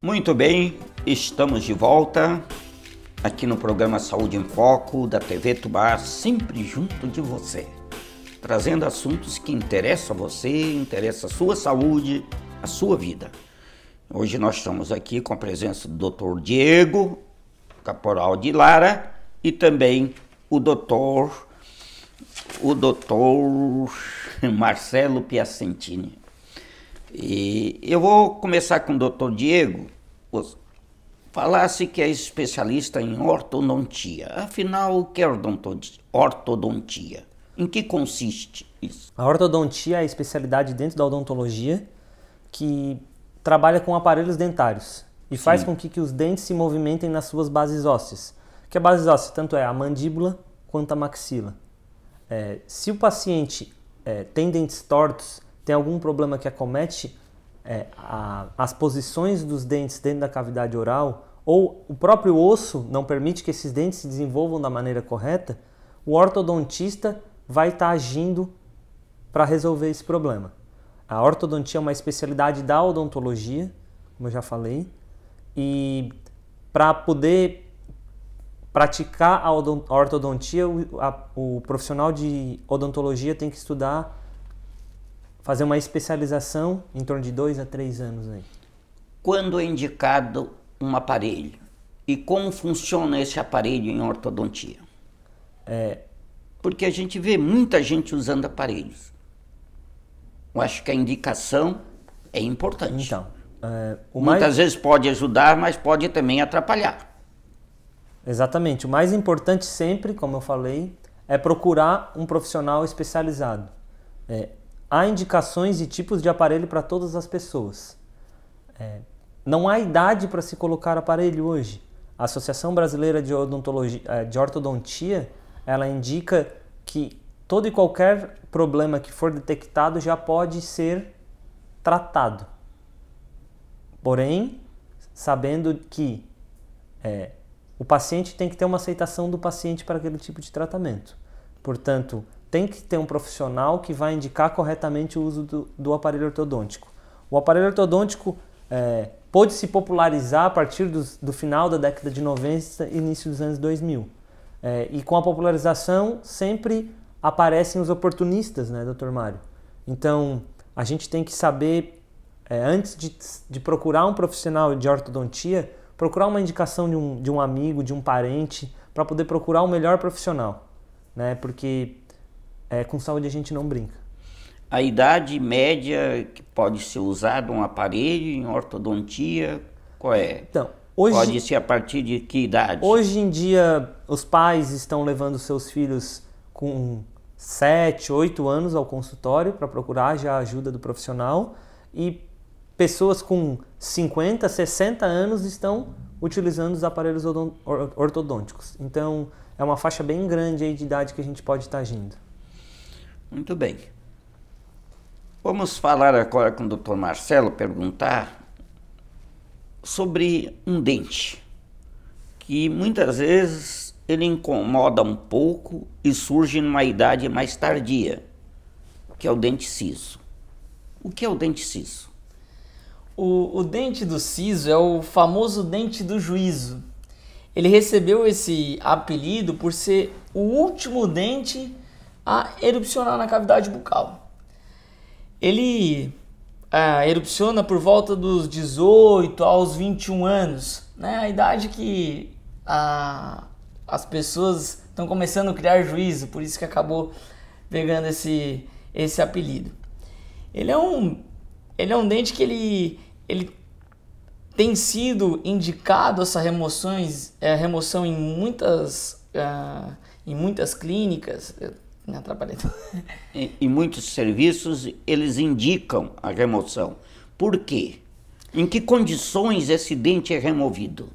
Muito bem, estamos de volta aqui no programa Saúde em Foco da TV Tubá, sempre junto de você, trazendo assuntos que interessam a você, interessam a sua saúde, a sua vida. Hoje nós estamos aqui com a presença do Dr. Diego, caporal de Lara, e também o Dr. Marcelo Piacentini. E eu vou começar com o Dr. Diego. Falasse que é especialista em ortodontia. Afinal, o que é ortodontia? Em que consiste isso? A ortodontia é a especialidade dentro da odontologia que trabalha com aparelhos dentários e faz com que os dentes se movimentem nas suas bases ósseas. Que a base óssea tanto é a mandíbula quanto a maxila. Se o paciente tem dentes tortos, tem algum problema que acomete as posições dos dentes dentro da cavidade oral, ou o próprio osso não permite que esses dentes se desenvolvam da maneira correta, o ortodontista vai estar agindo para resolver esse problema. A ortodontia é uma especialidade da odontologia, como eu já falei, e para poder praticar a ortodontia, o profissional de odontologia tem que estudar, fazer uma especialização em torno de 2 a 3 anos aí. Quando é indicado um aparelho? E como funciona esse aparelho em ortodontia? Porque a gente vê muita gente usando aparelhos. Eu acho que a indicação é importante. Então, muitas vezes pode ajudar, mas pode também atrapalhar. Exatamente. O mais importante sempre, como eu falei, é procurar um profissional especializado. Há indicações e tipos de aparelho para todas as pessoas. Não há idade para se colocar aparelho hoje. A Associação Brasileira de Ortodontia, ela indica que todo e qualquer problema que for detectado já pode ser tratado. Porém, sabendo que o paciente tem que ter uma aceitação do paciente para aquele tipo de tratamento. Portanto, tem que ter um profissional que vai indicar corretamente o uso do aparelho ortodôntico. O aparelho ortodôntico pôde se popularizar a partir do final da década de 90 e início dos anos 2000. E com a popularização sempre aparecem os oportunistas, né, Dr. Mário? Então, a gente tem que saber, antes de procurar um profissional de ortodontia, procurar uma indicação de um amigo, de um parente, para poder procurar o melhor profissional, né? Porque com saúde a gente não brinca. A idade média que pode ser usado um aparelho em ortodontia, qual é? Então, pode ser a partir de que idade? Hoje em dia, os pais estão levando seus filhos com 7, 8 anos ao consultório para procurar já a ajuda do profissional, e pessoas com 50, 60 anos estão utilizando os aparelhos ortodônticos. Então, é uma faixa bem grande aí de idade que a gente pode estar agindo. Muito bem. Vamos falar agora com o Dr. Marcelo, perguntar sobre um dente, que muitas vezes ele incomoda um pouco e surge numa idade mais tardia, que é o dente siso. O que é o dente siso? O dente do siso é o famoso dente do juízo. Ele recebeu esse apelido por ser o último dente a erupcionar na cavidade bucal. Ele erupciona por volta dos 18 aos 21 anos, né? A idade que as pessoas estão começando a criar juízo, por isso que acabou pegando esse apelido. Ele é um dente que ele tem sido indicado essa remoção em muitas clínicas. Me atrapalhei. Em muitos serviços eles indicam a remoção. Por quê? Em que condições esse dente é removido?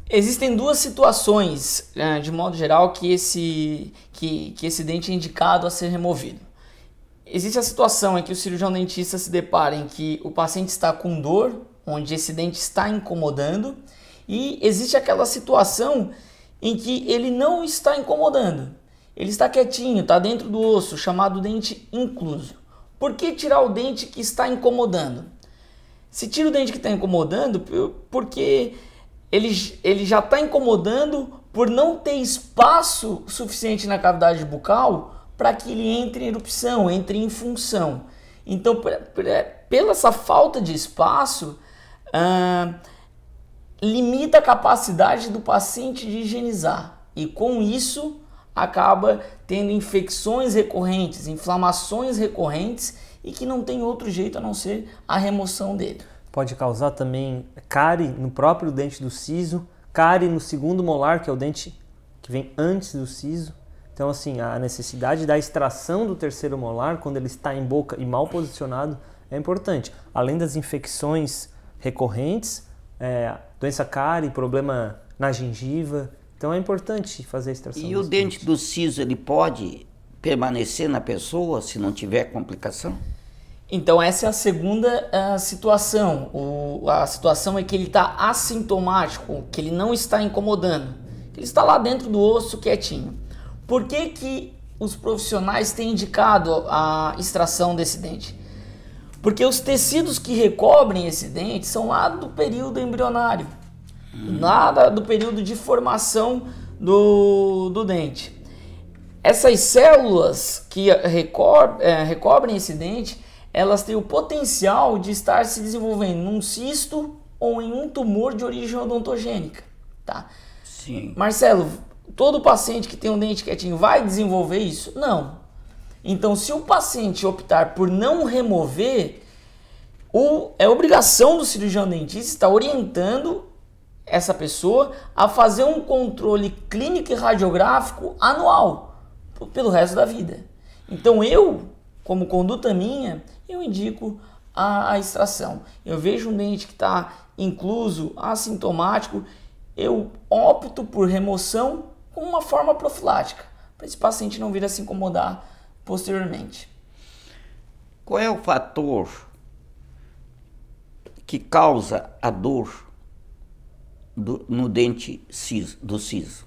Existem duas situações, de modo geral, que esse dente é indicado a ser removido. Existe a situação em que o cirurgião dentista se depara em que o paciente está com dor, onde esse dente está incomodando, e existe aquela situação em que ele não está incomodando. Ele está quietinho, está dentro do osso, chamado dente incluso. Por que tirar o dente que está incomodando? Se tira o dente que está incomodando, porque ele já está incomodando por não ter espaço suficiente na cavidade bucal para que ele entre em erupção, entre em função. Então, pela essa falta de espaço, limita a capacidade do paciente de higienizar. E com isso, acaba tendo infecções recorrentes, inflamações recorrentes e que não tem outro jeito a não ser a remoção dele. Pode causar também cárie no próprio dente do siso, cárie no segundo molar, que é o dente que vem antes do siso. Então, assim, a necessidade da extração do terceiro molar, quando ele está em boca e mal posicionado, é importante. Além das infecções recorrentes, doença cárie, problema na gengiva. Então, é importante fazer a extração. E o dente do siso, ele pode permanecer na pessoa se não tiver complicação? Então, essa é a segunda situação. A situação é que ele está assintomático, que ele não está incomodando. Ele está lá dentro do osso quietinho. Por que os profissionais têm indicado a extração desse dente? Porque os tecidos que recobrem esse dente são lá do período embrionário, lá do período de formação do dente. Essas células que recobrem esse dente, elas têm o potencial de estar se desenvolvendo num cisto ou em um tumor de origem odontogênica. Tá? Sim. Marcelo, todo paciente que tem um dente quietinho vai desenvolver isso? Não. Então, se o paciente optar por não remover, é obrigação do cirurgião dentista estar orientando essa pessoa a fazer um controle clínico e radiográfico anual pelo resto da vida. Então, como conduta minha, eu indico a extração. Eu vejo um dente que está incluso, assintomático, eu opto por remoção com uma forma profilática, para esse paciente não vir a se incomodar posteriormente. Qual é o fator que causa a dor no dente do siso?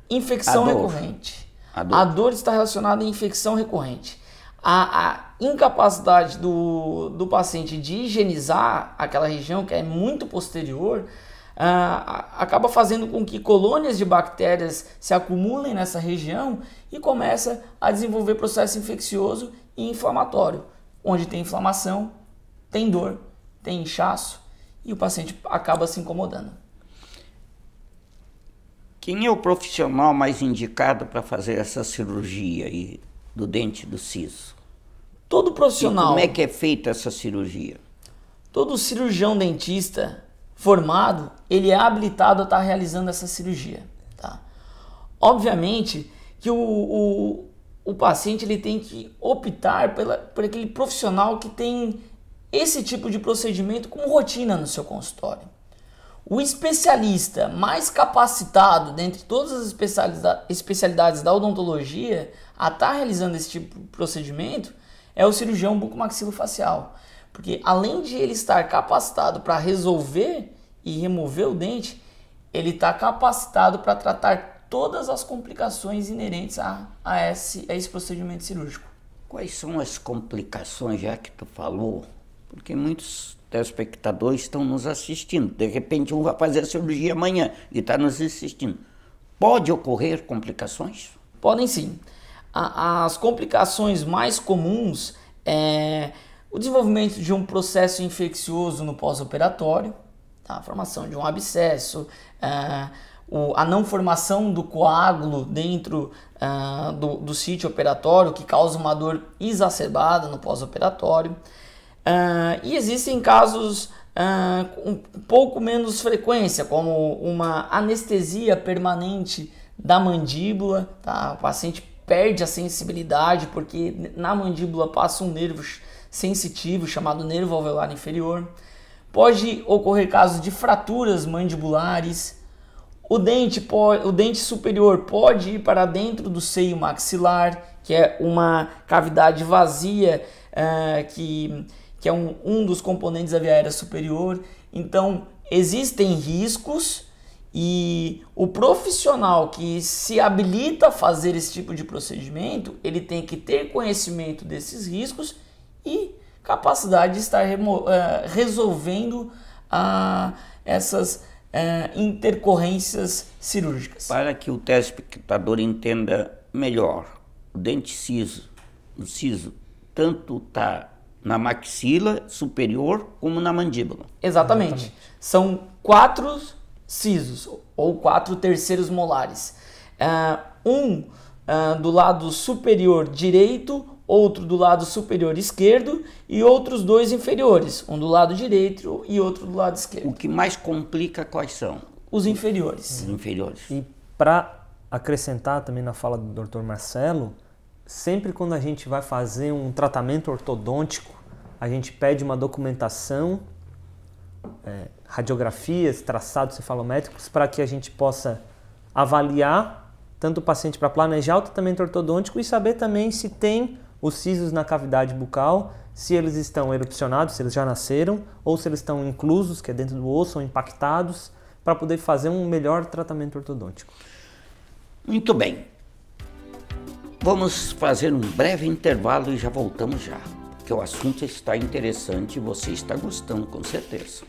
Infecção recorrente. A dor está relacionada à infecção recorrente. A incapacidade do paciente de higienizar aquela região, que é muito posterior, acaba fazendo com que colônias de bactérias se acumulem nessa região e começa a desenvolver processo infeccioso e inflamatório. Onde tem inflamação, tem dor, tem inchaço e o paciente acaba se incomodando. Quem é o profissional mais indicado para fazer essa cirurgia aí do dente do siso? Todo profissional. E como é que é feita essa cirurgia? Todo cirurgião dentista formado, ele é habilitado a estar realizando essa cirurgia. Tá? Obviamente que o paciente ele tem que optar por aquele profissional que tem esse tipo de procedimento como rotina no seu consultório. O especialista mais capacitado dentre todas as especialidades da odontologia a estar realizando esse tipo de procedimento é o cirurgião bucomaxilofacial. Porque além de ele estar capacitado para resolver e remover o dente, ele está capacitado para tratar todas as complicações inerentes a esse procedimento cirúrgico. Quais são as complicações, já que tu falou? Porque muitos telespectadores estão nos assistindo. De repente, um vai fazer a cirurgia amanhã e está nos assistindo. Pode ocorrer complicações? Podem sim. As complicações mais comuns é o desenvolvimento de um processo infeccioso no pós-operatório, tá? A formação de um abscesso, a não formação do coágulo dentro do sítio operatório, que causa uma dor exacerbada no pós-operatório. E existem casos com um pouco menos frequência, como uma anestesia permanente da mandíbula, tá? O paciente perde a sensibilidade porque na mandíbula passa um nervo sensitivo chamado nervo alveolar inferior. Pode ocorrer casos de fraturas mandibulares. O dente superior pode ir para dentro do seio maxilar, que é uma cavidade vazia que é um dos componentes da via aérea superior. Então, existem riscos e o profissional que se habilita a fazer esse tipo de procedimento, ele tem que ter conhecimento desses riscos e capacidade de estar resolvendo essas intercorrências cirúrgicas. Para que o telespectador entenda melhor, o dente o siso, tanto está na maxila superior como na mandíbula. Exatamente. São 4 sisos, ou 4 terceiros molares. Do lado superior direito, outro do lado superior esquerdo e outros 2 inferiores, um do lado direito e outro do lado esquerdo. O que mais complica quais são? Os inferiores. Os inferiores. E para acrescentar também na fala do Dr. Marcelo, sempre quando a gente vai fazer um tratamento ortodôntico, a gente pede uma documentação, radiografias, traçados cefalométricos, para que a gente possa avaliar tanto o paciente para planejar o tratamento ortodôntico e saber também se tem os sisos na cavidade bucal, se eles estão erupcionados, se eles já nasceram, ou se eles estão inclusos, que é dentro do osso, ou impactados, para poder fazer um melhor tratamento ortodôntico. Muito bem. Vamos fazer um breve intervalo e já voltamos já, porque o assunto está interessante e você está gostando com certeza.